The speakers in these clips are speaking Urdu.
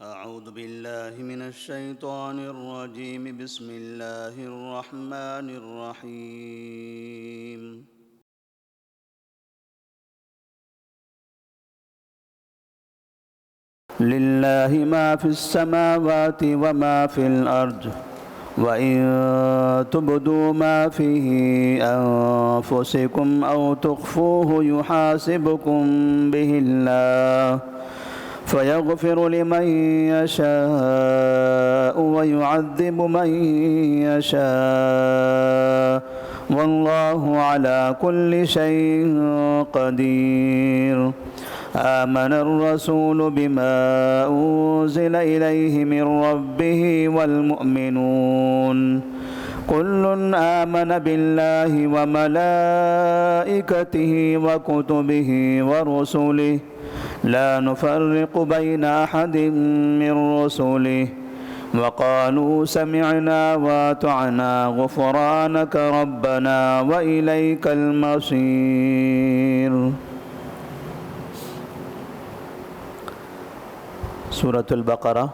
أعوذ بالله من الشيطان الرجيم بسم الله الرحمن الرحيم لله ما في السماوات وما في الأرض وإن تبدوا ما في أنفسكم أو تخفوه يحاسبكم به الله فيغفر لمن يشاء ويعذب من يشاء والله على كل شيء قدير آمن الرسول بما أنزل إليه من ربه والمؤمنون كل آمن بالله وملائكته وكتبه ورسله لا نفرق بين أحد من رسله وقالوا سمعنا وأطعنا غفرانك ربنا وإليك المصير۔ سورۃ البقرہ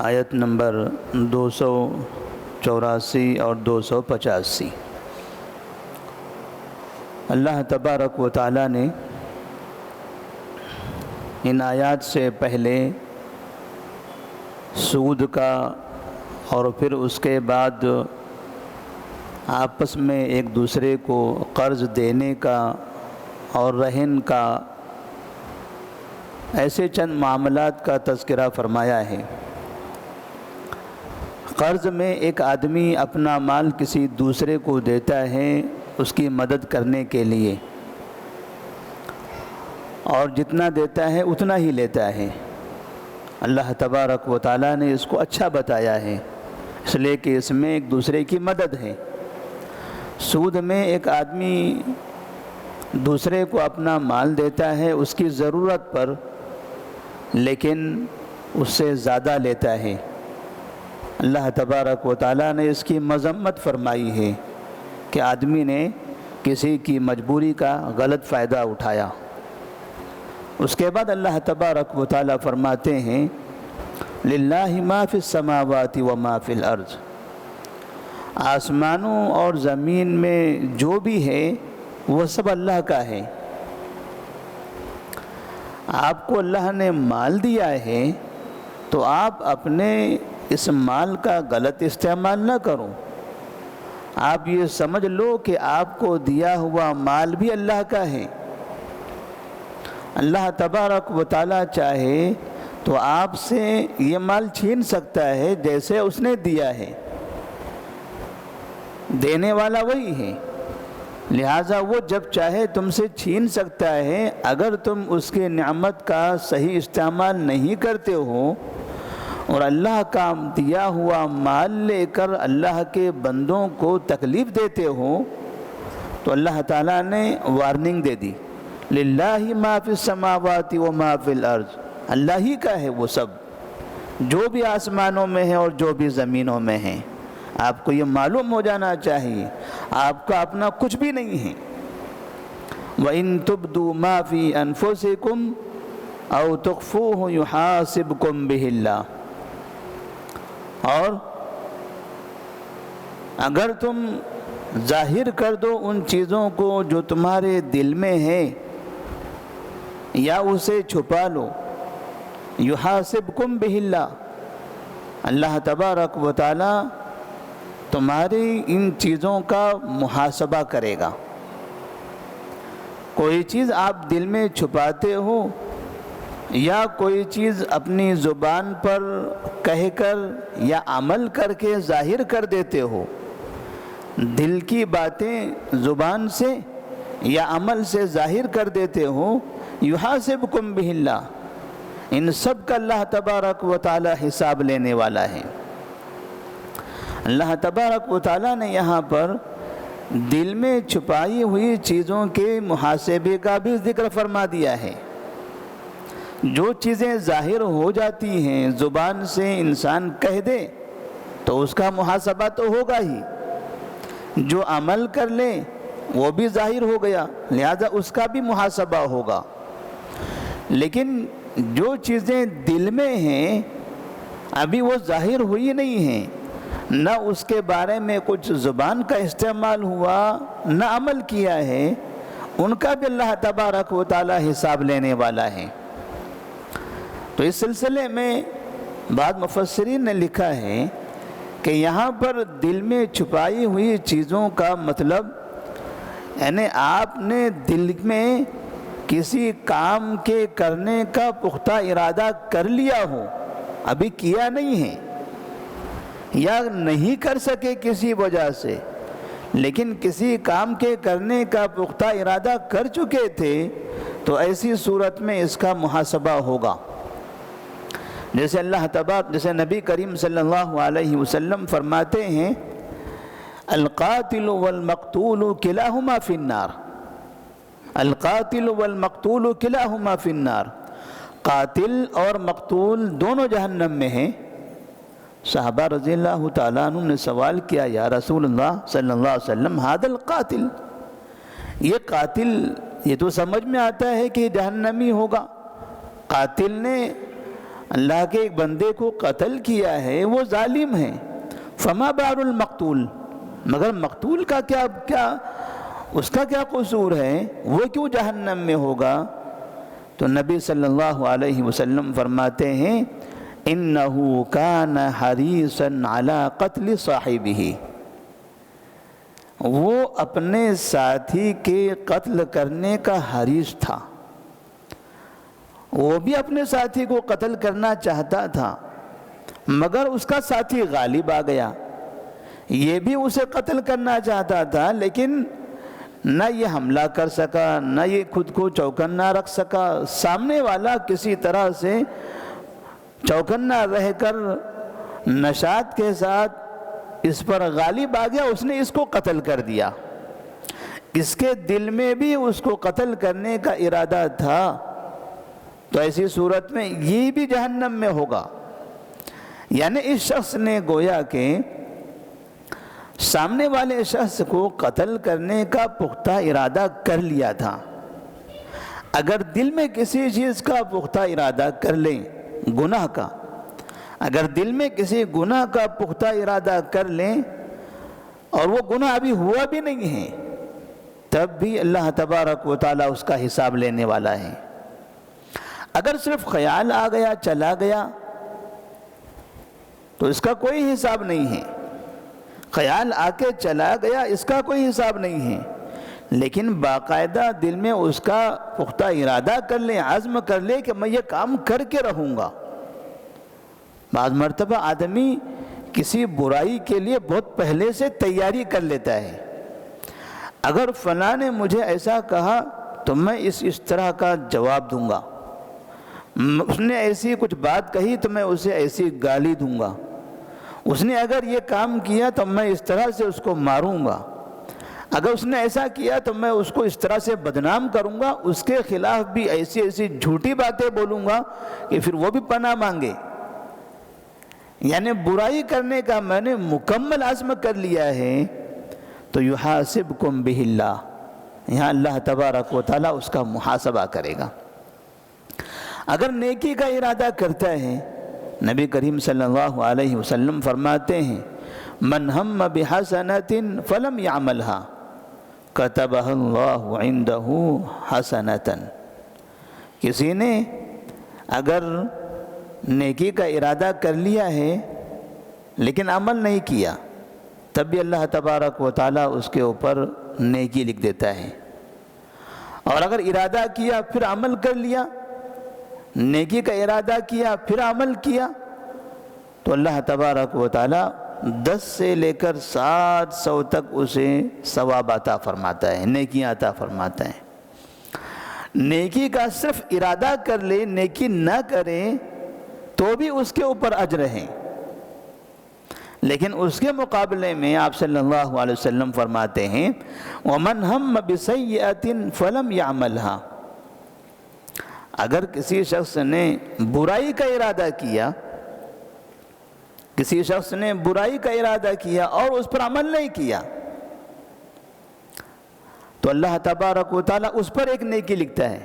آیت نمبر 284 اور 285۔ اللہ تبارک و تعالیٰ نے ان آیات سے پہلے سود کا اور پھر اس کے بعد آپس میں ایک دوسرے کو قرض دینے کا اور رہن کا ایسے چند معاملات کا تذکرہ فرمایا ہے۔ قرض میں ایک آدمی اپنا مال کسی دوسرے کو دیتا ہے اس کی مدد کرنے کے لیے، اور جتنا دیتا ہے اتنا ہی لیتا ہے۔ اللہ تبارک و تعالیٰ نے اس کو اچھا بتایا ہے، اس لیے کہ اس میں ایک دوسرے کی مدد ہے۔ سود میں ایک آدمی دوسرے کو اپنا مال دیتا ہے اس کی ضرورت پر، لیکن اس سے زیادہ لیتا ہے۔ اللہ تبارک و تعالیٰ نے اس کی مذمت فرمائی ہے کہ آدمی نے کسی کی مجبوری کا غلط فائدہ اٹھایا۔ اس کے بعد اللہ تبارک و تعالیٰ فرماتے ہیں للہ ما فی السماوات و ما فی الارض، آسمانوں اور زمین میں جو بھی ہے وہ سب اللہ کا ہے۔ آپ کو اللہ نے مال دیا ہے تو آپ اپنے اس مال کا غلط استعمال نہ کرو۔ آپ یہ سمجھ لو کہ آپ کو دیا ہوا مال بھی اللہ کا ہے۔ اللہ تبارک و تعالیٰ چاہے تو آپ سے یہ مال چھین سکتا ہے جیسے اس نے دیا ہے، دینے والا وہی ہے، لہٰذا وہ جب چاہے تم سے چھین سکتا ہے۔ اگر تم اس کے نعمت کا صحیح استعمال نہیں کرتے ہو اور اللہ کا دیا ہوا مال لے کر اللہ کے بندوں کو تکلیف دیتے ہو تو اللہ تعالیٰ نے وارننگ دے دی، للہ ما فی السماوات و ما فی الارض، اللہ ہی کا ہے وہ سب، جو بھی آسمانوں میں ہے اور جو بھی زمینوں میں ہے۔ آپ کو یہ معلوم ہو جانا چاہیے آپ کا اپنا کچھ بھی نہیں ہے۔ وَإِن تُبْدُوا مَا فِي أَنفُسِكُمْ أَوْ تُخْفُوهُ يُحَاسِبْكُمْ بِهِ اللَّهُ، اور اگر تم ظاہر کر دو ان چیزوں کو جو تمہارے دل میں ہے یا اسے چھپا لو، یحاسبکم بہ اللہ، اللہ تبارک و تعالی تمہاری ان چیزوں کا محاسبہ کرے گا۔ کوئی چیز آپ دل میں چھپاتے ہو یا کوئی چیز اپنی زبان پر کہہ کر یا عمل کر کے ظاہر کر دیتے ہو، دل کی باتیں زبان سے یا عمل سے ظاہر کر دیتے ہو، یحاسبکم بہ اللہ، ان سب کا اللہ تبارک و تعالی حساب لینے والا ہے۔ اللہ تبارک و تعالی نے یہاں پر دل میں چھپائی ہوئی چیزوں کے محاسبے کا بھی ذکر فرما دیا ہے۔ جو چیزیں ظاہر ہو جاتی ہیں، زبان سے انسان کہہ دے تو اس کا محاسبہ تو ہوگا ہی، جو عمل کر لے وہ بھی ظاہر ہو گیا، لہذا اس کا بھی محاسبہ ہوگا۔ لیکن جو چیزیں دل میں ہیں ابھی وہ ظاہر ہوئی نہیں ہیں، نہ اس کے بارے میں کچھ زبان کا استعمال ہوا، نہ عمل کیا ہے، ان کا بھی اللہ تبارک و تعالی حساب لینے والا ہے۔ تو اس سلسلے میں بعض مفسرین نے لکھا ہے کہ یہاں پر دل میں چھپائی ہوئی چیزوں کا مطلب یعنی آپ نے دل میں کسی کام کے کرنے کا پختہ ارادہ کر لیا ہو، ابھی کیا نہیں ہے یا نہیں کر سکے کسی وجہ سے، لیکن کسی کام کے کرنے کا پختہ ارادہ کر چکے تھے، تو ایسی صورت میں اس کا محاسبہ ہوگا۔ جیسے نبی کریم صلی اللہ علیہ وسلم فرماتے ہیں القاتل والمقتول کلاہما فی النار، القاتل والمقتول کلاہما فی النار، قاتل اور مقتول دونوں جہنم میں ہیں۔ صحابہ رضی اللہ تعالیٰ عنہ نے سوال کیا یا رسول اللہ صلی اللہ علیہ وسلم ھذا القاتل، یہ قاتل یہ تو سمجھ میں آتا ہے کہ جہنمی ہوگا، قاتل نے اللہ کے ایک بندے کو قتل کیا ہے، وہ ظالم ہے، فما بال المقتول، مگر مقتول کا کیا اس کا کیا قصور ہے، وہ کیوں جہنم میں ہوگا؟ تو نبی صلی اللہ علیہ وسلم فرماتے ہیں انہو کان حریصا علی قتل صاحبہ، وہ اپنے ساتھی کے قتل کرنے کا حریص تھا، وہ بھی اپنے ساتھی کو قتل کرنا چاہتا تھا، مگر اس کا ساتھی غالب آ گیا، یہ بھی اسے قتل کرنا چاہتا تھا، لیکن نہ یہ حملہ کر سکا، نہ یہ خود کو چوکنا رکھ سکا، سامنے والا کسی طرح سے چوکنا رہ کر نشاط کے ساتھ اس پر غالب آ گیا، اس نے اس کو قتل کر دیا، اس کے دل میں بھی اس کو قتل کرنے کا ارادہ تھا، تو ایسی صورت میں یہ بھی جہنم میں ہوگا۔ یعنی اس شخص نے گویا کہ سامنے والے شخص کو قتل کرنے کا پختہ ارادہ کر لیا تھا۔ اگر دل میں کسی چیز کا پختہ ارادہ کر لیں، گناہ کا، اگر دل میں کسی گناہ کا پختہ ارادہ کر لیں اور وہ گناہ ابھی ہوا بھی نہیں ہے، تب بھی اللہ تبارک و تعالیٰ اس کا حساب لینے والا ہے۔ اگر صرف خیال آ گیا چلا گیا تو اس کا کوئی حساب نہیں ہے، خیال آ کے چلا گیا اس کا کوئی حساب نہیں ہے، لیکن باقاعدہ دل میں اس کا پختہ ارادہ کر لیں، عزم کر لیں کہ میں یہ کام کر کے رہوں گا۔ بعض مرتبہ آدمی کسی برائی کے لیے بہت پہلے سے تیاری کر لیتا ہے، اگر فلاں نے مجھے ایسا کہا تو میں اس طرح کا جواب دوں گا، اس نے ایسی کچھ بات کہی تو میں اسے ایسی گالی دوں گا، اس نے اگر یہ کام کیا تو میں اس طرح سے اس کو ماروں گا، اگر اس نے ایسا کیا تو میں اس کو اس طرح سے بدنام کروں گا، اس کے خلاف بھی ایسی ایسی جھوٹی باتیں بولوں گا کہ پھر وہ بھی پناہ مانگے۔ یعنی برائی کرنے کا میں نے مکمل عزم کر لیا ہے، تو یحاسبکم بہ اللہ، یہاں اللہ تبارک و تعالیٰ اس کا محاسبہ کرے گا۔ اگر نیکی کا ارادہ کرتا ہے، نبی کریم صلی اللہ علیہ وسلم فرماتے ہیں من ہم بحسنۃ فلم یعملھا کتبہ اللہ عندہ حسنۃ، کسی نے اگر نیکی کا ارادہ کر لیا ہے لیکن عمل نہیں کیا، تب بھی اللہ تبارک و تعالیٰ اس کے اوپر نیکی لکھ دیتا ہے، اور اگر ارادہ کیا پھر عمل کر لیا، نیکی کا ارادہ کیا پھر عمل کیا، تو اللہ تبارک و تعالیٰ 10 سے لے کر 700 تک اسے ثواب عطا فرماتا ہے، نیکیاں عطا فرماتا ہے۔ نیکی کا صرف ارادہ کر لے، نیکی نہ کرے تو بھی اس کے اوپر اجر ہے، لیکن اس کے مقابلے میں آپ صلی اللہ علیہ وسلم فرماتے ہیں وَمَنْ هَمَّ بِسَيِّئَةٍ فَلَمْ يَعْمَلْهَا، اگر کسی شخص نے برائی کا ارادہ کیا، کسی شخص نے برائی کا ارادہ کیا اور اس پر عمل نہیں کیا، تو اللہ تبارک و تعالیٰ اس پر ایک نیکی لکھتا ہے،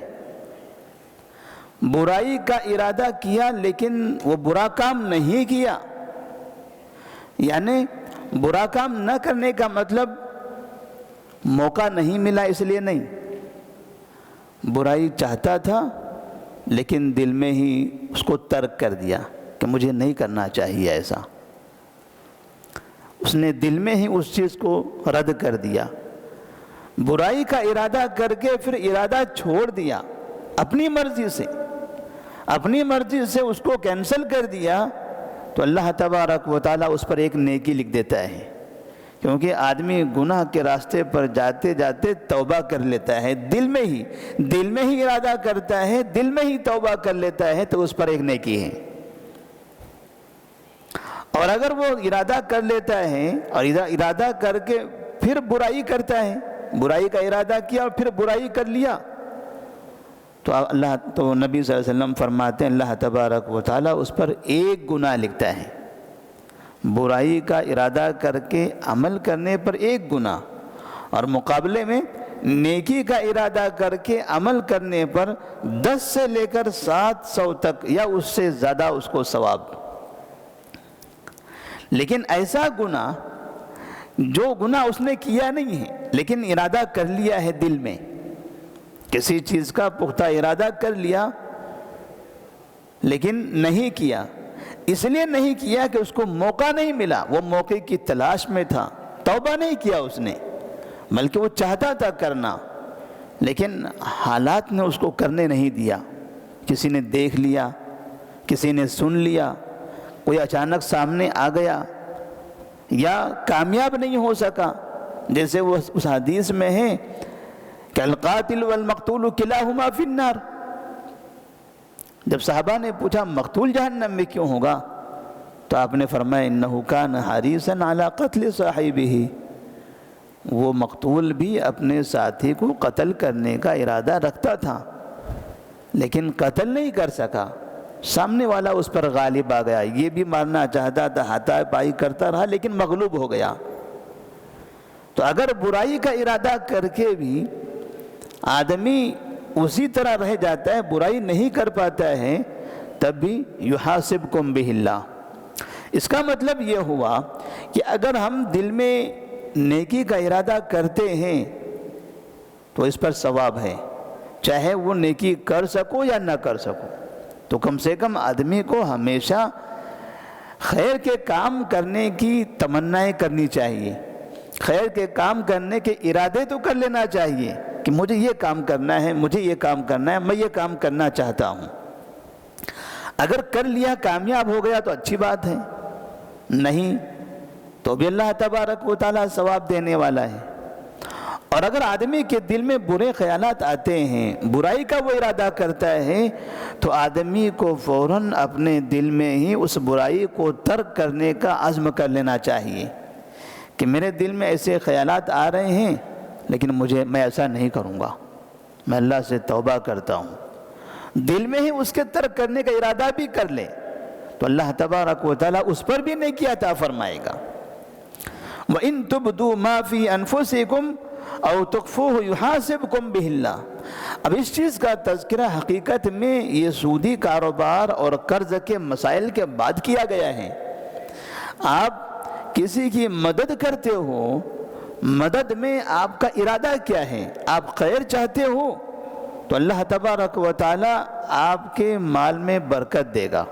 برائی کا ارادہ کیا لیکن وہ برا کام نہیں کیا، یعنی برا کام نہ کرنے کا مطلب موقع نہیں ملا اس لیے نہیں، برائی چاہتا تھا لیکن دل میں ہی اس کو ترک کر دیا کہ مجھے نہیں کرنا چاہیے ایسا، اس نے دل میں ہی اس چیز کو رد کر دیا، برائی کا ارادہ کر کے پھر ارادہ چھوڑ دیا، اپنی مرضی سے اس کو کینسل کر دیا، تو اللہ تبارک و تعالیٰ اس پر ایک نیکی لکھ دیتا ہے، کیونکہ آدمی گناہ کے راستے پر جاتے جاتے توبہ کر لیتا ہے، دل میں ہی ارادہ کرتا ہے، دل میں ہی توبہ کر لیتا ہے، تو اس پر ایک نیکی ہے۔ اور اگر وہ ارادہ کر لیتا ہے اور ارادہ کر کے پھر برائی کرتا ہے، برائی کا ارادہ کیا اور پھر برائی کر لیا، تو نبی صلی اللہ علیہ وسلم فرماتے ہیں اللہ تبارک و تعالیٰ اس پر ایک گناہ لکھتا ہے، برائی کا ارادہ کر کے عمل کرنے پر ایک گناہ، اور مقابلے میں نیکی کا ارادہ کر کے عمل کرنے پر 10 سے لے کر 700 تک یا اس سے زیادہ اس کو ثواب۔ لیکن ایسا گناہ جو گناہ اس نے کیا نہیں ہے لیکن ارادہ کر لیا ہے، دل میں کسی چیز کا پختہ ارادہ کر لیا لیکن نہیں کیا، اس لیے نہیں کیا کہ اس کو موقع نہیں ملا، وہ موقع کی تلاش میں تھا، توبہ نہیں کیا اس نے، بلکہ وہ چاہتا تھا کرنا لیکن حالات نے اس کو کرنے نہیں دیا، کسی نے دیکھ لیا، کسی نے سن لیا، کوئی اچانک سامنے آ گیا، یا کامیاب نہیں ہو سکا، جیسے وہ اس حدیث میں ہے کہ القاتل والمقتول کلاہما فی النار، جب صحابہ نے پوچھا مقتول جہنم میں کیوں ہوگا، تو آپ نے فرمایا انہ کان حریصا علی قتل صاحبہ، وہ مقتول بھی اپنے ساتھی کو قتل کرنے کا ارادہ رکھتا تھا لیکن قتل نہیں کر سکا، سامنے والا اس پر غالب آ گیا، یہ بھی مارنا چاہتا تھا، ہاتھا پائی کرتا رہا لیکن مغلوب ہو گیا۔ تو اگر برائی کا ارادہ کر کے بھی آدمی اسی طرح رہ جاتا ہے، برائی نہیں کر پاتا ہے، تب بھی یحاسبکم بہ اللہ۔ اس کا مطلب یہ ہوا کہ اگر ہم دل میں نیکی کا ارادہ کرتے ہیں تو اس پر ثواب ہے، چاہے وہ نیکی کر سکو یا نہ کر سکو، تو کم سے کم آدمی کو ہمیشہ خیر کے کام کرنے کی تمنائیں کرنی چاہیے، خیر کے کام کرنے کے ارادے تو کر لینا چاہیے کہ مجھے یہ کام کرنا ہے، مجھے یہ کام کرنا ہے، میں یہ کام کرنا چاہتا ہوں۔ اگر کر لیا کامیاب ہو گیا تو اچھی بات ہے، نہیں تو بھی اللہ تبارک و تعالیٰ ثواب دینے والا ہے۔ اور اگر آدمی کے دل میں برے خیالات آتے ہیں، برائی کا وہ ارادہ کرتا ہے، تو آدمی کو فوراً اپنے دل میں ہی اس برائی کو ترک کرنے کا عزم کر لینا چاہیے کہ میرے دل میں ایسے خیالات آ رہے ہیں لیکن میں ایسا نہیں کروں گا، میں اللہ سے توبہ کرتا ہوں، دل میں ہی اس کے ترک کرنے کا ارادہ بھی کر لے تو اللہ تبارک و تعالیٰ اس پر بھی نیکی عطا فرمائے گا۔ وَإِن تُبْدُوا مَا فِي أَنفُسِكُمْ أَوْ تُخْفُوهُ يُحَاسِبْكُمْ بِهِ اللَّهُ۔ اب اس چیز کا تذکرہ حقیقت میں یہ سودی کاروبار اور قرض کے مسائل کے بعد کیا گیا ہے۔ آپ کسی کی مدد کرتے ہو، مدد میں آپ کا ارادہ کیا ہے، آپ خیر چاہتے ہو تو اللہ تبارک و تعالی آپ کے مال میں برکت دے گا،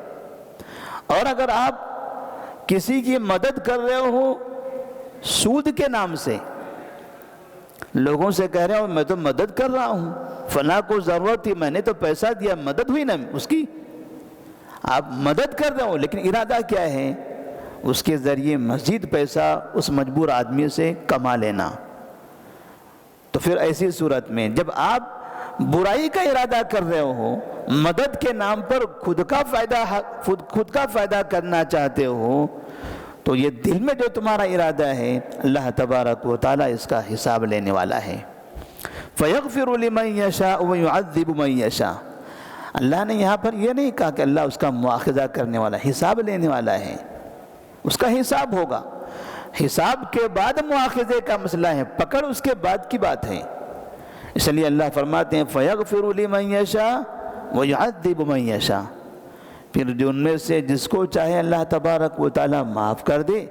اور اگر آپ کسی کی مدد کر رہے ہو سود کے نام سے، لوگوں سے کہہ رہے ہو میں تو مدد کر رہا ہوں، فلاں کو ضرورت تھی میں نے تو پیسہ دیا، مدد ہوئی نا اس کی، آپ مدد کر رہے ہو لیکن ارادہ کیا ہے، اس کے ذریعے مزید پیسہ اس مجبور آدمی سے کما لینا۔ تو پھر ایسی صورت میں جب آپ برائی کا ارادہ کر رہے ہو، مدد کے نام پر خود کا فائدہ کرنا چاہتے ہو، تو یہ دل میں جو تمہارا ارادہ ہے اللہ تبارک و تعالیٰ اس کا حساب لینے والا ہے۔ فَيَغْفِرُ لِمَنْ يَشَاءُ وَيُعَذِّبُ مَنْ يَشَاءُ۔ اللہ نے یہاں پر یہ نہیں کہا کہ اللہ اس کا مواخذہ کرنے والا، حساب لینے والا ہے، اس کا حساب ہوگا، حساب کے بعد مواخذے کا مسئلہ ہے، پکڑ اس کے بعد کی بات ہے۔ اس لیے اللہ فرماتے ہیں فَيَغْفِرُ لِمَنْ يَشَاءُ وَيُعَذِّبُ مَن يَشَاءُ، پھر جو ان میں سے جس کو چاہے اللہ تبارک و تعالی معاف کر دے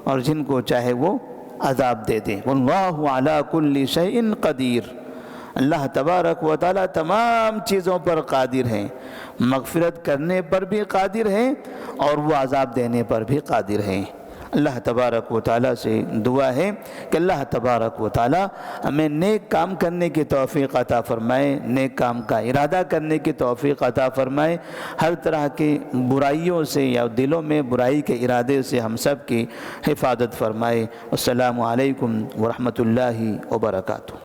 اور جن کو چاہے وہ عذاب دے دے۔ وَاللَّهُ عَلَى كُلِّ شَيْءٍ قَدِيرٌ، اللہ تبارک و تعالی تمام چیزوں پر قادر ہیں، مغفرت کرنے پر بھی قادر ہیں اور وہ عذاب دینے پر بھی قادر ہیں۔ اللہ تبارک و تعالی سے دعا ہے کہ اللہ تبارک و تعالی ہمیں نیک کام کرنے کی توفیق عطا فرمائے، نیک کام کا ارادہ کرنے کی توفیق عطا فرمائے، ہر طرح کی برائیوں سے یا دلوں میں برائی کے ارادے سے ہم سب کی حفاظت فرمائے۔ السلام علیکم ورحمۃ اللہ وبرکاتہ۔